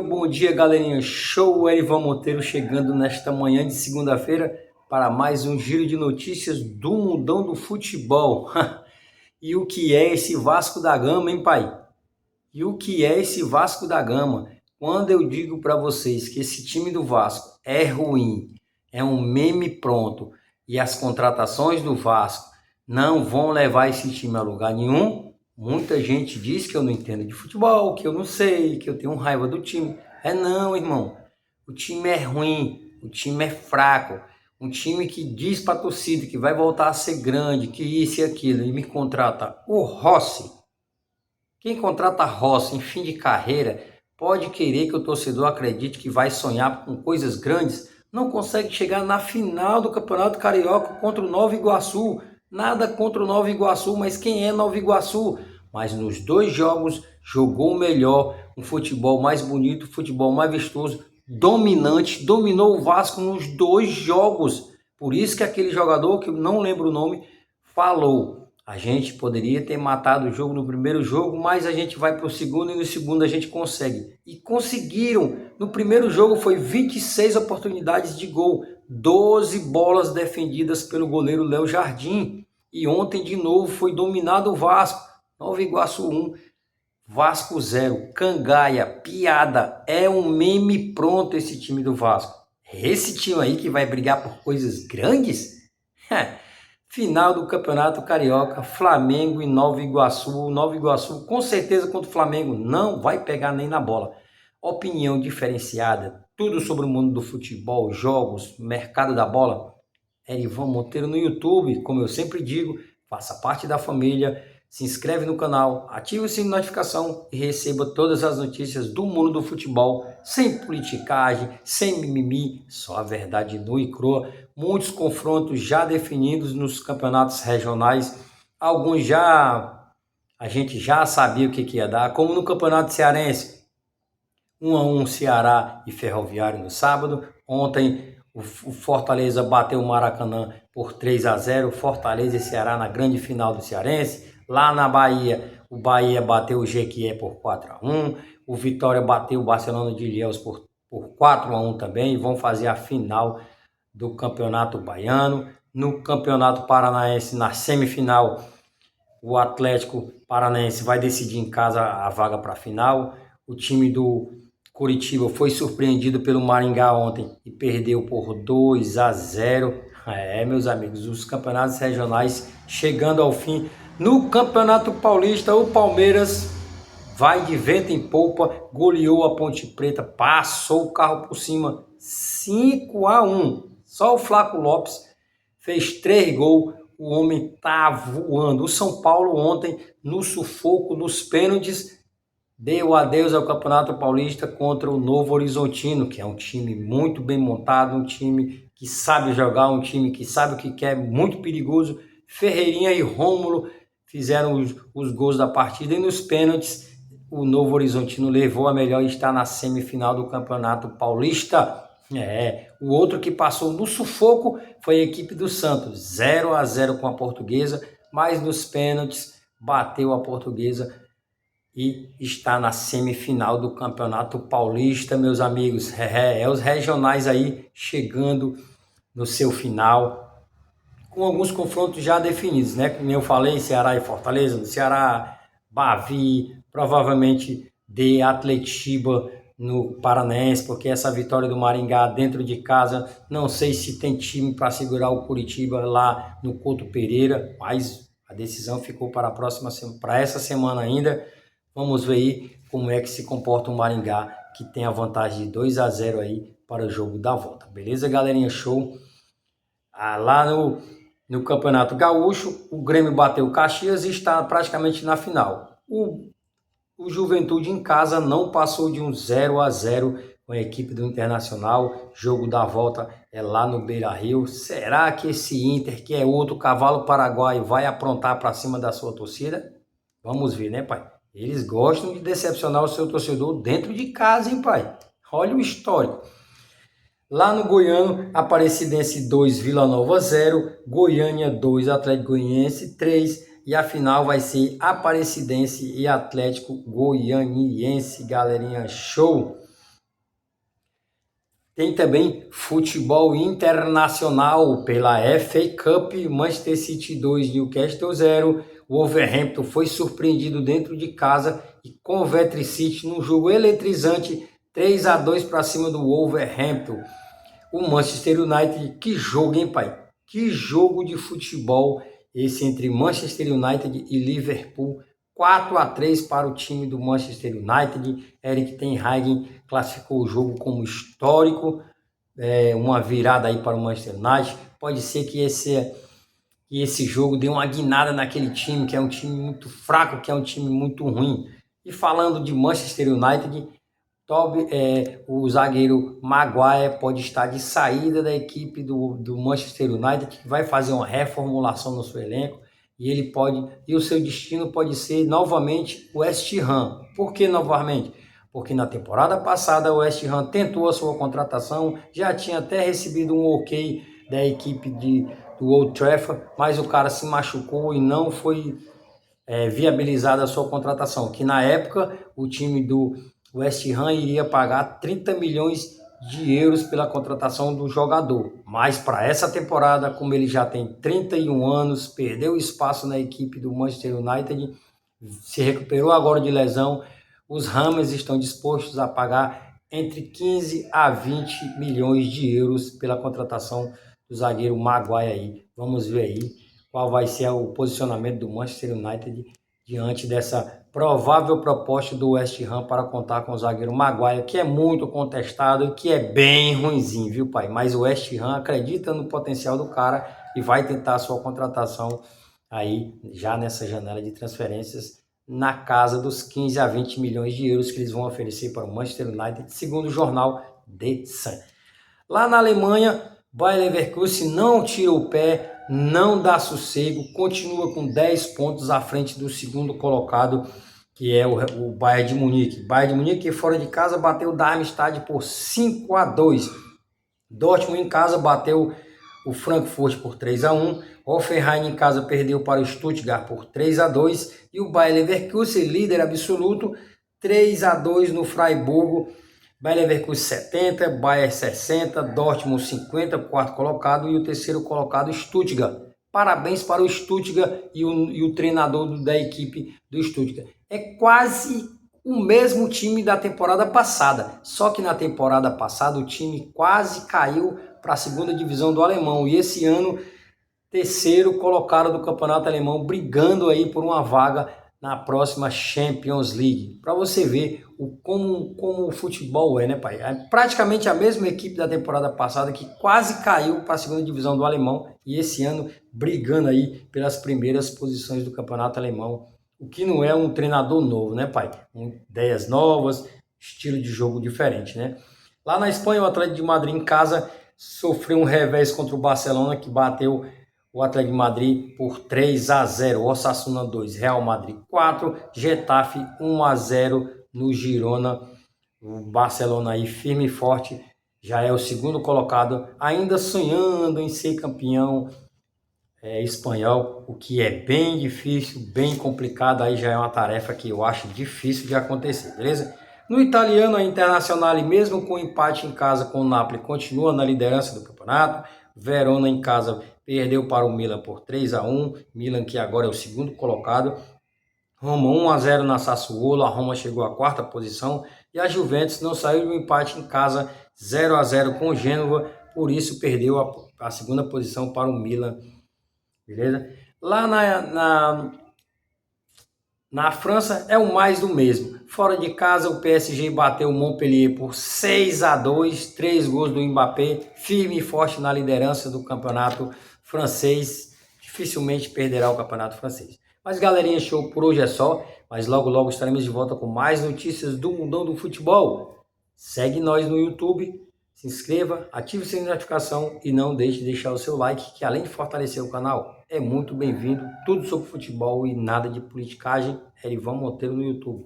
Bom dia, galerinha. Show, Erivan Monteiro chegando nesta manhã de segunda-feira para mais um giro de notícias do mundão do futebol. E o que é esse Vasco da Gama, hein, pai? E o que é esse Vasco da Gama? Quando eu digo para vocês que esse time do Vasco é ruim, é um meme pronto, e as contratações do Vasco não vão levar esse time a lugar nenhum, muita gente diz que eu não entendo de futebol, que eu não sei, que eu tenho raiva do time. É não, irmão. O time é ruim, o time é fraco. Um time que diz para a torcida que vai voltar a ser grande, que isso e aquilo, e me contrata o Rossi. Quem contrata Rossi em fim de carreira pode querer que o torcedor acredite que vai sonhar com coisas grandes, não consegue chegar na final do Campeonato Carioca contra o Nova Iguaçu. Nada contra o Nova Iguaçu, mas quem é Nova Iguaçu? Mas nos dois jogos jogou melhor, um futebol mais bonito, futebol mais vistoso, dominante, dominou o Vasco nos dois jogos. Por isso que aquele jogador, que eu não lembro o nome, falou: a gente poderia ter matado o jogo no primeiro jogo, mas a gente vai para o segundo e no segundo a gente consegue. E conseguiram. No primeiro jogo foi 26 oportunidades de gol, 12 bolas defendidas pelo goleiro Léo Jardim. E ontem de novo foi dominado o Vasco. Nova Iguaçu 1, Vasco 0. Cangaia, piada. É um meme pronto esse time do Vasco. Esse time aí que vai brigar por coisas grandes? Final do Campeonato Carioca, Flamengo e Nova Iguaçu. Nova Iguaçu, com certeza, contra o Flamengo, não vai pegar nem na bola. Opinião diferenciada, tudo sobre o mundo do futebol, jogos, mercado da bola. Erivan Monteiro no YouTube, como eu sempre digo, faça parte da família, se inscreve no canal, ative o sininho de notificação e receba todas as notícias do mundo do futebol, sem politicagem, sem mimimi, só a verdade nua e crua. Muitos confrontos já definidos nos campeonatos regionais, alguns a gente já sabia o que ia dar, como no Campeonato Cearense, 1-1 Ceará e Ferroviário no sábado. Ontem o Fortaleza bateu o Maracanã por 3-0, Fortaleza e Ceará na grande final do Cearense. Lá na Bahia, o Bahia bateu o Jequié por 4-1, o Vitória bateu o Barcelona de Ilhéus por 4-1 também, e vão fazer a final do Campeonato Baiano. No Campeonato Paranaense, na semifinal, o Atlético Paranaense vai decidir em casa a vaga para a final. O time do Curitiba foi surpreendido pelo Maringá ontem e perdeu por 2-0. Meus amigos, os campeonatos regionais chegando ao fim. No Campeonato Paulista, o Palmeiras vai de vento em polpa, goleou a Ponte Preta, passou o carro por cima, 5-1. Só o Flaco Lopes fez 3 gols, o homem tá voando. O São Paulo ontem, no sufoco, nos pênaltis, deu adeus ao Campeonato Paulista contra o Novo Horizontino, que é um time muito bem montado, um time que sabe jogar, um time que sabe o que quer, muito perigoso. Ferreirinha e Rômulo fizeram os gols da partida, e nos pênaltis o Novo Horizontino levou a melhor e está na semifinal do Campeonato Paulista. O outro que passou no sufoco foi a equipe do Santos, 0-0 com a Portuguesa, mas nos pênaltis bateu a Portuguesa e está na semifinal do Campeonato Paulista, meus amigos. Os regionais aí chegando no seu final, com alguns confrontos já definidos, né? Como eu falei, Ceará e Fortaleza. No Ceará, Bavi, provavelmente de Atletiba no Paranaense, porque essa vitória do Maringá dentro de casa, não sei se tem time para segurar o Curitiba lá no Couto Pereira, mas a decisão ficou para a próxima, para essa semana ainda. Vamos ver aí como é que se comporta o Maringá, que tem a vantagem de 2-0 aí para o jogo da volta. Beleza, galerinha? Show! Lá no Campeonato Gaúcho, o Grêmio bateu o Caxias e está praticamente na final. O Juventude em casa não passou de um 0-0 com a equipe do Internacional. Jogo da volta é lá no Beira-Rio. Será que esse Inter, que é outro cavalo paraguaio, vai aprontar para cima da sua torcida? Vamos ver, né, pai? Eles gostam de decepcionar o seu torcedor dentro de casa, hein, pai? Olha o histórico. Lá no Goiano, Aparecidense 2, Vila Nova 0, Goiânia 2, Atlético Goianiense 3, e a final vai ser Aparecidense e Atlético Goianiense, galerinha, show! Tem também futebol internacional pela FA Cup, Manchester City 2, Newcastle 0. O Wolverhampton foi surpreendido dentro de casa e com o Coventry City num jogo eletrizante, 3-2 para cima do Wolverhampton. O Manchester United, que jogo, hein, pai? Que jogo de futebol esse entre Manchester United e Liverpool. 4-3 para o time do Manchester United. Erik ten Hag classificou o jogo como histórico. Uma virada aí para o Manchester United. Pode ser que esse jogo dê uma guinada naquele time, que é um time muito fraco, que é um time muito ruim. E falando de Manchester United, o zagueiro Maguire pode estar de saída da equipe do Manchester United, que vai fazer uma reformulação no seu elenco, e o seu destino pode ser novamente o West Ham. Por que novamente? Porque na temporada passada o West Ham tentou a sua contratação, já tinha até recebido um ok da equipe do Old Trafford, mas o cara se machucou e não foi viabilizada a sua contratação, que na época o time do West Ham iria pagar 30 milhões de euros pela contratação do jogador. Mas para essa temporada, como ele já tem 31 anos, perdeu espaço na equipe do Manchester United, se recuperou agora de lesão, os Hammers estão dispostos a pagar entre 15 a 20 milhões de euros pela contratação do zagueiro Maguire aí. Vamos ver aí qual vai ser o posicionamento do Manchester United diante dessa provável proposta do West Ham para contar com o zagueiro Maguire, que é muito contestado e que é bem ruinzinho, viu, pai? Mas o West Ham acredita no potencial do cara e vai tentar a sua contratação aí já nessa janela de transferências na casa dos 15 a 20 milhões de euros que eles vão oferecer para o Manchester United, segundo o jornal The Sun. Lá na Alemanha, Bayer Leverkusen não tira o pé, não dá sossego, continua com 10 pontos à frente do segundo colocado, que é o Bayern de Munique. Bayern de Munique, que fora de casa, bateu o Darmstadt por 5-2. Dortmund em casa bateu o Frankfurt por 3-1. Hoffenheim em casa perdeu para o Stuttgart por 3-2. E o Bayer Leverkusen, líder absoluto, 3-2 no Freiburgo. Bayer Leverkusen 70, Bayern 60, Dortmund 50, quarto colocado, e o terceiro colocado Stuttgart. Parabéns para o Stuttgart e o treinador da equipe do Stuttgart. É quase o mesmo time da temporada passada, só que na temporada passada o time quase caiu para a segunda divisão do alemão, e esse ano terceiro colocado do campeonato alemão, brigando aí por uma vaga na próxima Champions League. Para você ver como o futebol né, pai? É praticamente a mesma equipe da temporada passada que quase caiu para a segunda divisão do alemão e esse ano brigando aí pelas primeiras posições do campeonato alemão. O que não é um treinador novo, né, pai? Ideias novas, estilo de jogo diferente, né? Lá na Espanha, o Atlético de Madrid em casa sofreu um revés contra o Barcelona, que bateu o Atlético de Madrid por 3-0, Osasuna 2, Real Madrid 4, Getafe 1-0 no Girona. O Barcelona aí firme e forte, já é o segundo colocado, ainda sonhando em ser campeão espanhol, o que é bem difícil, bem complicado, aí já é uma tarefa que eu acho difícil de acontecer, beleza? No italiano, a Internacional, mesmo com empate em casa com o Napoli, continua na liderança do campeonato. Verona em casa perdeu para o Milan por 3-1, Milan que agora é o segundo colocado. Roma 1-0 na Sassuolo, a Roma chegou à quarta posição, e a Juventus não saiu do empate em casa 0-0 com o Gênova, por isso perdeu a segunda posição para o Milan, beleza? Lá na França é o mais do mesmo. Fora de casa, o PSG bateu o Montpellier por 6-2, 3 gols do Mbappé, firme e forte na liderança do campeonato francês. Dificilmente perderá o campeonato francês. Mas galerinha, show, por hoje é só. Mas logo logo estaremos de volta com mais notícias do mundão do futebol. Segue nós no YouTube, se inscreva, ative o sininho de notificação e não deixe de deixar o seu like, que além de fortalecer o canal, é muito bem-vindo. Tudo sobre futebol e nada de politicagem. Erivan Monteiro no YouTube.